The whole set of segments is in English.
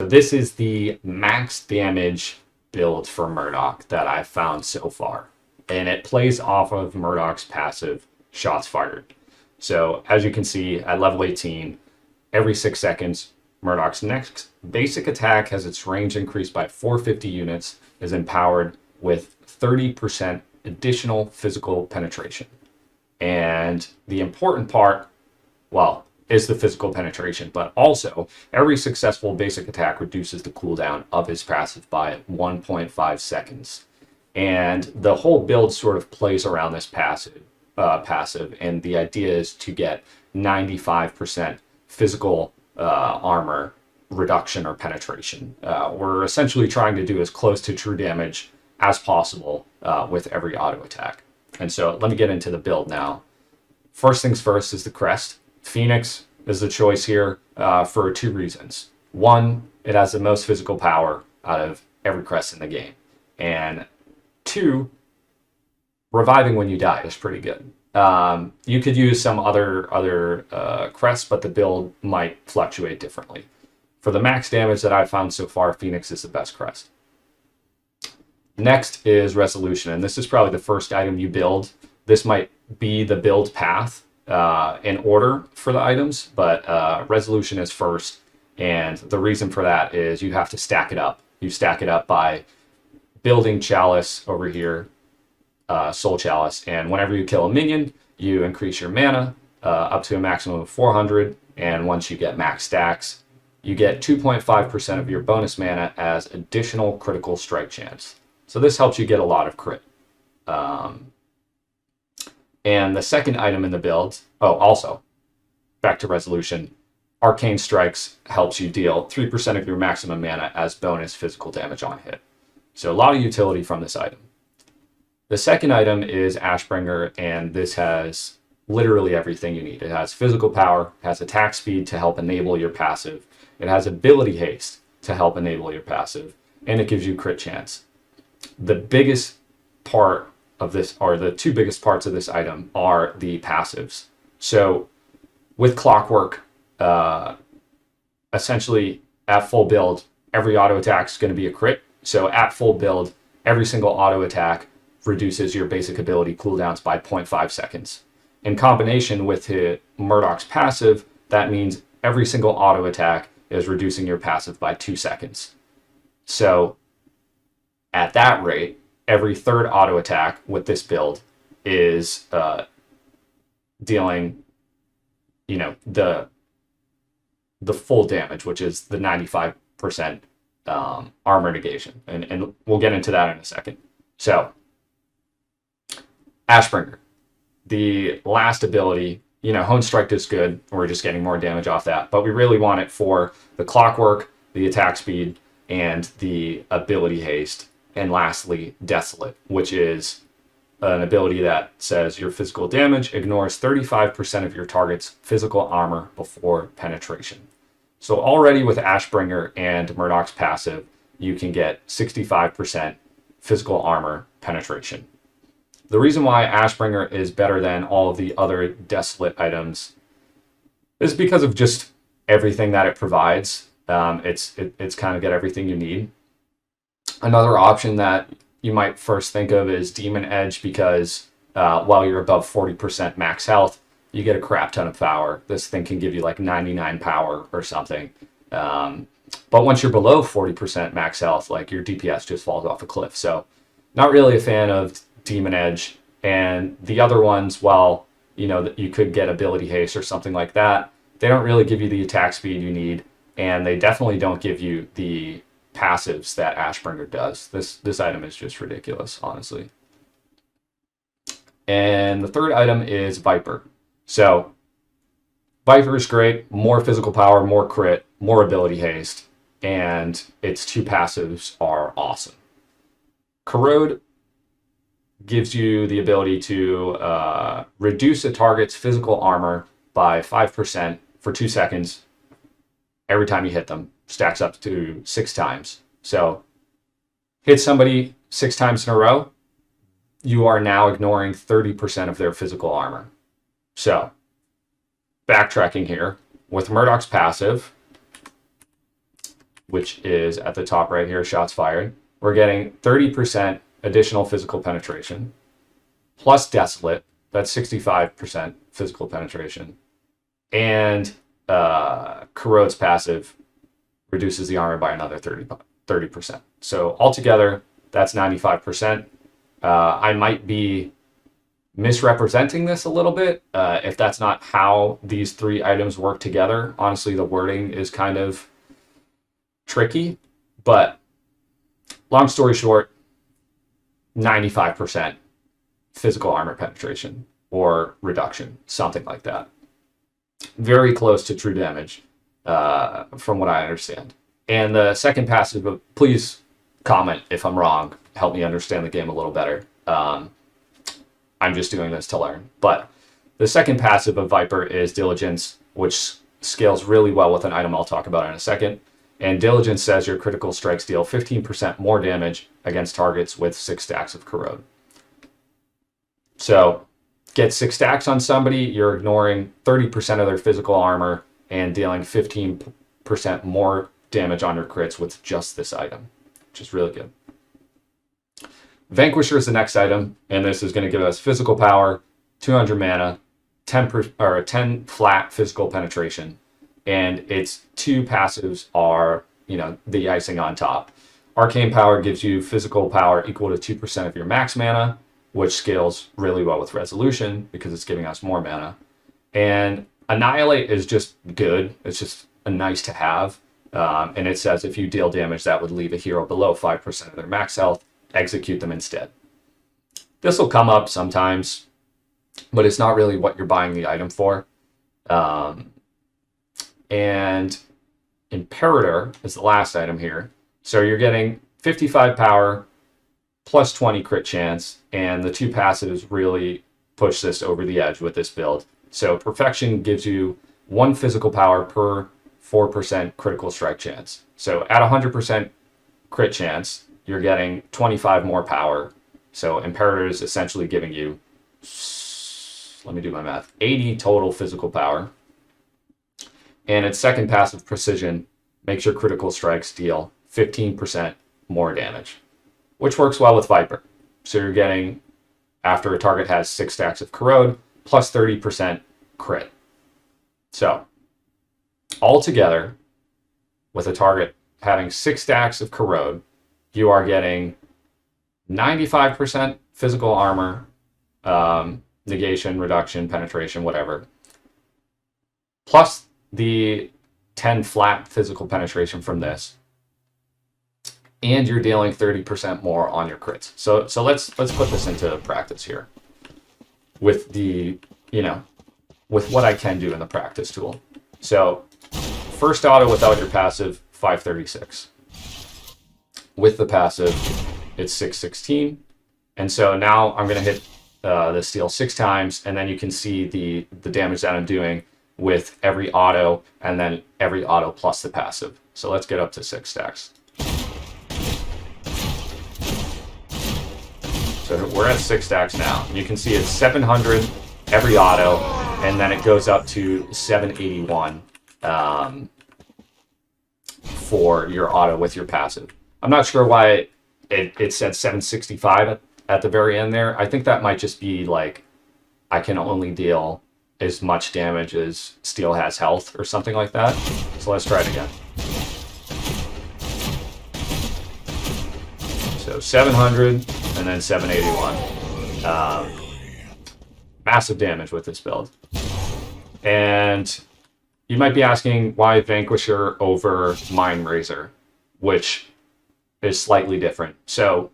this is the max damage build for Murdock that I've found so far. And it plays off of Murdock's passive shots fired. So as you can see at level 18, every 6 seconds, Murdock's next basic attack has its range increased by 450 units, is empowered with 30% additional physical penetration. And the important part, well, is the physical penetration, but also every successful basic attack reduces the cooldown of his passive by 1.5 seconds. And the whole build sort of plays around this passive, and the idea is to get 95% physical armor reduction or penetration. We're essentially trying to do as close to true damage as possible with every auto attack. And so let me get into the build now. First things first is the crest. Phoenix is the choice here for 2 reasons. One, it has the most physical power out of every crest in the game. And 2, reviving when you die is pretty good. You could use some other crests, but the build might fluctuate differently. For the max damage that I've found so far, Phoenix is the best crest. Next is Resolution, and this is probably the first item you build. This might be the build path in order for the items, but Resolution is first, and the reason for that is you have to stack it up. You stack it up by building Chalice over here, Soul Chalice, and whenever you kill a minion, you increase your mana up to a maximum of 400, and once you get max stacks, you get 2.5% of your bonus mana as additional critical strike chance. So this helps you get a lot of crit. And the second item in the build, also, back to Resolution, Arcane Strikes helps you deal 3% of your maximum mana as bonus physical damage on hit. So a lot of utility from this item. The second item is Ashbringer, and this has literally everything you need. It has physical power, has attack speed to help enable your passive, it has ability haste to help enable your passive, and it gives you crit chance. The biggest part of this, or the 2 biggest parts of this item, are the passives. So with Clockwork, essentially at full build, every auto attack is going to be a crit. So at full build, every single auto attack reduces your basic ability cooldowns by 0.5 seconds. In combination with Murdock's passive, that means every single auto attack is reducing your passive by 2 seconds. So at that rate, every 3rd auto attack with this build is dealing, the full damage, which is the 95% armor negation. And we'll get into that in a second. So, Ashbringer. The last ability, Hone Strike is good. We're just getting more damage off that. But we really want it for the Clockwork, the attack speed, and the ability haste. And lastly, Desolate, which is an ability that says your physical damage ignores 35% of your target's physical armor before penetration. So already with Ashbringer and Murdock's passive, you can get 65% physical armor penetration. The reason why Ashbringer is better than all of the other Desolate items is because of just everything that it provides. It's kind of got everything you need. Another option that you might first think of is Demon Edge, because while you're above 40% max health, you get a crap ton of power. This thing can give you like 99 power or something. But once you're below 40% max health, like your DPS just falls off a cliff. So not really a fan of Demon Edge. And the other ones, while you could get ability haste or something like that, they don't really give you the attack speed you need, and they definitely don't give you the passives that Ashbringer does. This item is just ridiculous, honestly. And the third item is Viper. So Viper is great, more physical power, more crit, more ability haste, and its 2 passives are awesome. Corrode gives you the ability to reduce a target's physical armor by 5% for 2 seconds every time you hit them. Stacks up to 6 times. So hit somebody 6 times in a row, you are now ignoring 30% of their physical armor. So backtracking here, with Murdock's passive, which is at the top right here, shots fired, we're getting 30% additional physical penetration, plus desolate, that's 65% physical penetration, and corrode's passive reduces the armor by another 30%. So altogether, that's 95%. I might be misrepresenting this a little bit. If that's not how these three items work together, honestly, the wording is kind of tricky. But long story short, 95% physical armor penetration or reduction, something like that. Very close to true damage, from what I understand. And the second passive, please comment if I'm wrong. Help me understand the game a little better. I'm just doing this to learn. But the second passive of Viper is Diligence, which scales really well with an item I'll talk about in a second. And Diligence says your critical strikes deal 15% more damage against targets with 6 stacks of corrode. So get 6 stacks on somebody, you're ignoring 30% of their physical armor and dealing 15% more damage on your crits with just this item, which is really good. Vanquisher is the next item, and this is going to give us physical power, 200 mana, 10 flat physical penetration, and its 2 passives are, the icing on top. Arcane power gives you physical power equal to 2% of your max mana, which scales really well with resolution because it's giving us more mana. And Annihilate is just good. It's just a nice to have. And it says if you deal damage that would leave a hero below 5% of their max health, execute them instead. This will come up sometimes, but it's not really what you're buying the item for. And Imperator is the last item here. So you're getting 55 power plus 20 crit chance, and the 2 passives really push this over the edge with this build. So Perfection gives you 1 physical power per 4% critical strike chance. So at 100% crit chance, you're getting 25 more power. So Imperator is essentially giving you, let me do my math, 80 total physical power. And its second passive, Precision, makes your critical strikes deal 15% more damage, which works well with Viper. So you're getting, after a target has 6 stacks of corrode, plus 30% crit. So altogether, with a target having 6 stacks of corrode, you are getting 95% physical armor, negation, reduction, penetration, whatever, plus the 10 flat physical penetration from this, and you're dealing 30% more on your crits. So let's put this into practice here with the, with what I can do in the practice tool. So first auto without your passive, 536. With the passive, it's 616. And so now I'm going to hit the steel 6 times, and then you can see the damage that I'm doing with every auto, and then every auto plus the passive. So let's get up to 6 stacks. So we're at 6 stacks now. You can see it's 700 every auto, and then it goes up to 781 for your auto with your passive. I'm not sure why it said 765 at the very end there. I think that might just be like, I can only deal as much damage as steel has health or something like that. So let's try it again. So 700 and then 781. Massive damage with this build. And you might be asking why Vanquisher over mindrazor, which is slightly different. So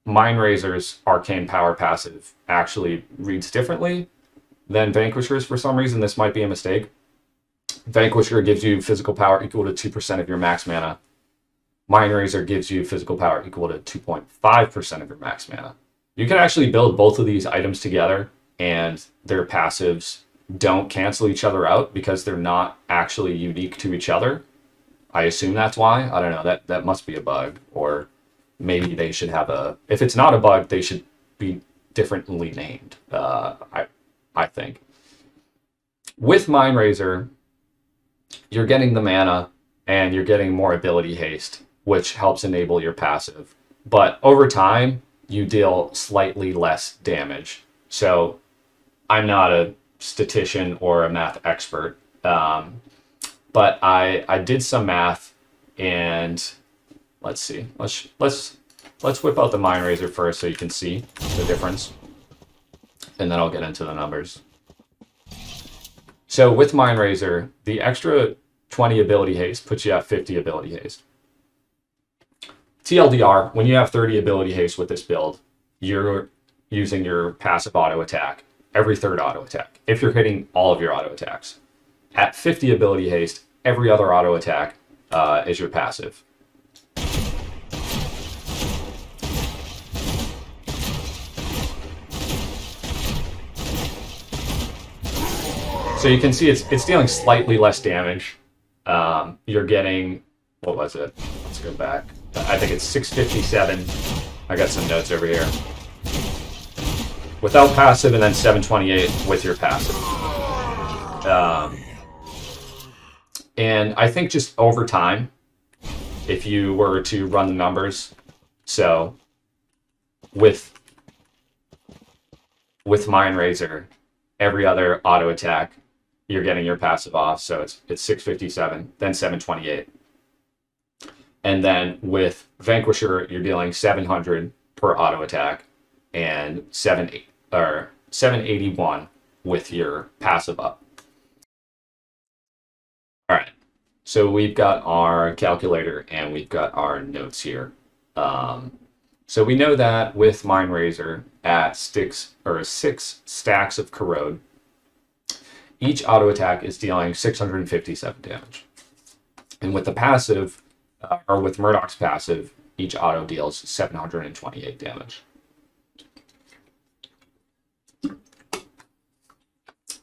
mindrazor's arcane power passive actually reads differently than Vanquisher's for some reason. This might be a mistake. Vanquisher gives you physical power equal to 2% of your max mana. mindrazor gives you physical power equal to 2.5% of your max mana. You can actually build both of these items together, and their passives don't cancel each other out because they're not actually unique to each other. I assume that's why. I don't know. That must be a bug, or maybe they should have a. If it's not a bug, they should be differently named. I think. With mindrazor, you're getting the mana and you're getting more ability haste, which helps enable your passive. But over time, you deal slightly less damage. So I'm not a statistician or a math expert, but I did some math, and let's see. Let's whip out the mindrazor first so you can see the difference, and then I'll get into the numbers. So with mindrazor, the extra 20 ability haste puts you at 50 ability haste. TLDR, when you have 30 ability haste with this build, you're using your passive auto attack every third auto attack, if you're hitting all of your auto attacks. At 50 ability haste, every other auto attack is your passive. So you can see it's dealing slightly less damage. You're getting, what was it? Let's go back. I think it's 657. I got some notes over here. Without passive, and then 728 with your passive. And I think just over time, if you were to run the numbers, so with mindrazor, every other auto attack, you're getting your passive off, so it's 657, then 728. And then with vanquisher, you're dealing 700 per auto attack, and 781 with your passive up. All right, so we've got our calculator and we've got our notes here. So we know that with mindrazor at 6 stacks of corrode, each auto attack is dealing 657 damage. And with the passive, or with Murdock's passive, each auto deals 728 damage.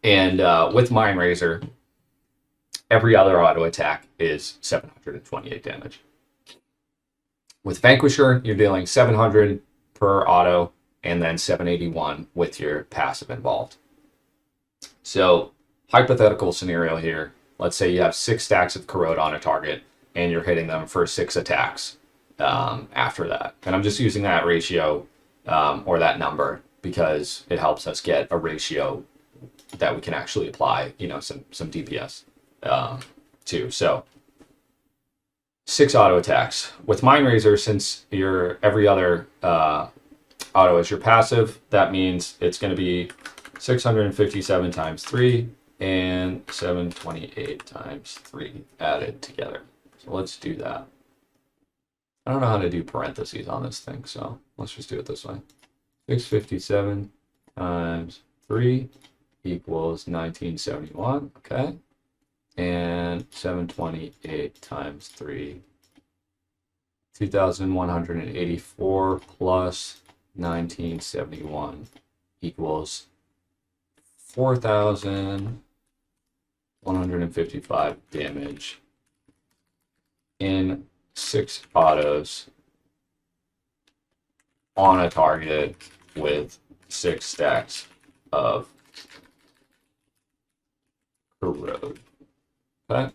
And with mindrazor, every other auto attack is 728 damage. With vanquisher, you're dealing 700 per auto, and then 781 with your passive involved. So, hypothetical scenario here. Let's say you have 6 stacks of corrode on a target, and you're hitting them for 6 attacks after that. And I'm just using that ratio or that number because it helps us get a ratio that we can actually apply, some DPS to. So 6 auto attacks. With mindrazor, since your every other auto is your passive, that means it's going to be 657 times 3 and 728 times 3 added together. So let's do that. I don't know how to do parentheses on this thing, so let's just do it this way. 657 times 3 equals 1971, okay? And 728 times 3, 2,184 plus 1971 equals 4,155 damage in 6 autos on a target with 6 stacks of corrode. Okay.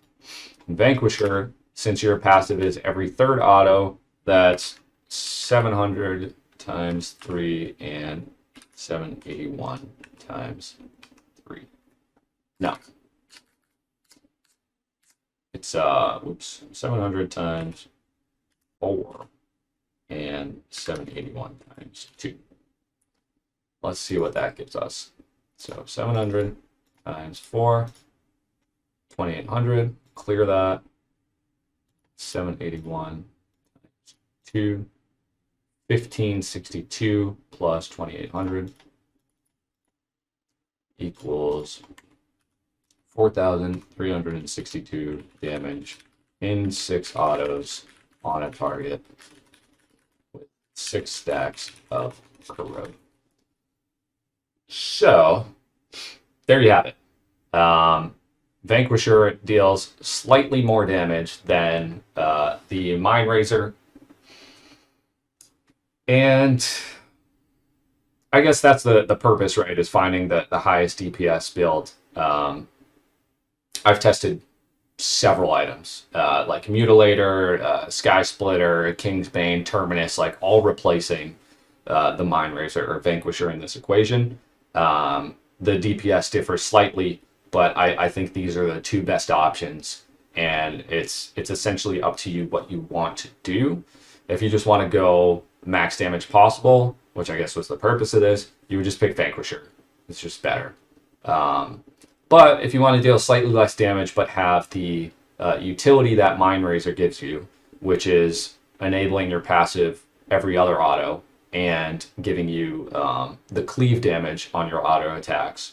Vanquisher, since your passive is every third auto, that's 700 times 3 and 781 times 3. No. It's 700 times 4 and 781 times 2. Let's see what that gives us. So 700 times 4, 2800, clear that. 781 times 2, 1562 plus 2800 equals 4,362 damage in 6 autos on a target with 6 stacks of corrode. So, there you have it. Vanquisher deals slightly more damage than the mindrazor. And I guess that's the purpose, right, is finding the highest DPS build. I've tested several items, like Mutilator, Skysplitter, Kingsbane, Terminus, like all replacing the mindrazor or vanquisher in this equation. The DPS differs slightly, but I think these are the two best options, and it's essentially up to you what you want to do. If you just want to go max damage possible, which I guess was the purpose of this, you would just pick vanquisher. It's just better. But if you want to deal slightly less damage but have the utility that mindrazor gives you, which is enabling your passive every other auto and giving you the cleave damage on your auto attacks,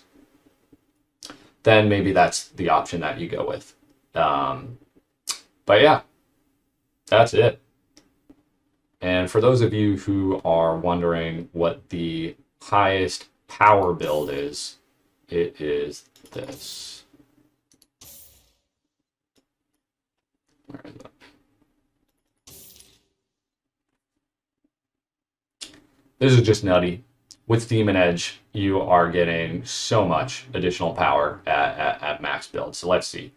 then maybe that's the option that you go with. But yeah, that's it. And for those of you who are wondering what the highest power build is, it is this. Where is it? This is just nutty. With Demon Edge, you are getting so much additional power at max build. So let's see.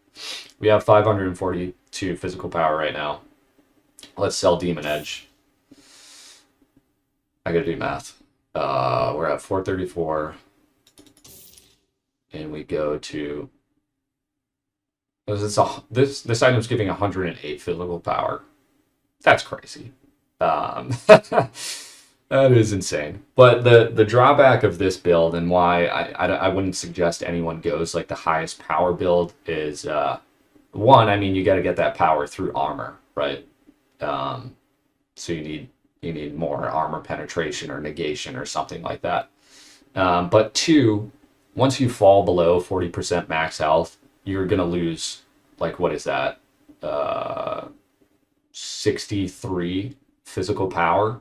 We have 542 physical power right now. Let's sell Demon Edge. I gotta do math. We're at 434. And we go to... This item's giving 108 physical power. That's crazy. That is insane. But the drawback of this build and why I wouldn't suggest anyone goes like the highest power build is one, I mean, you got to get that power through armor, right? So you need more armor penetration or negation or something like that. But two, once you fall below 40% max health, you're gonna lose, like, what is that? 63 physical power.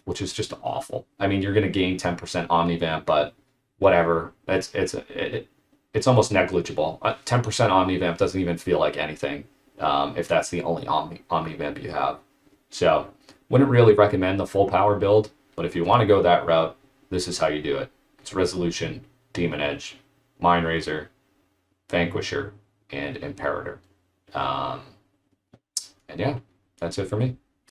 Which is just awful. I mean, you're going to gain 10% omnivamp, but whatever. It's almost negligible. 10% omnivamp doesn't even feel like anything if that's the only omnivamp you have. So, wouldn't really recommend the full power build, but if you want to go that route, this is how you do it. It's Resolution, Demon Edge, mindrazor, Vanquisher, and Imperator. And yeah, that's it for me.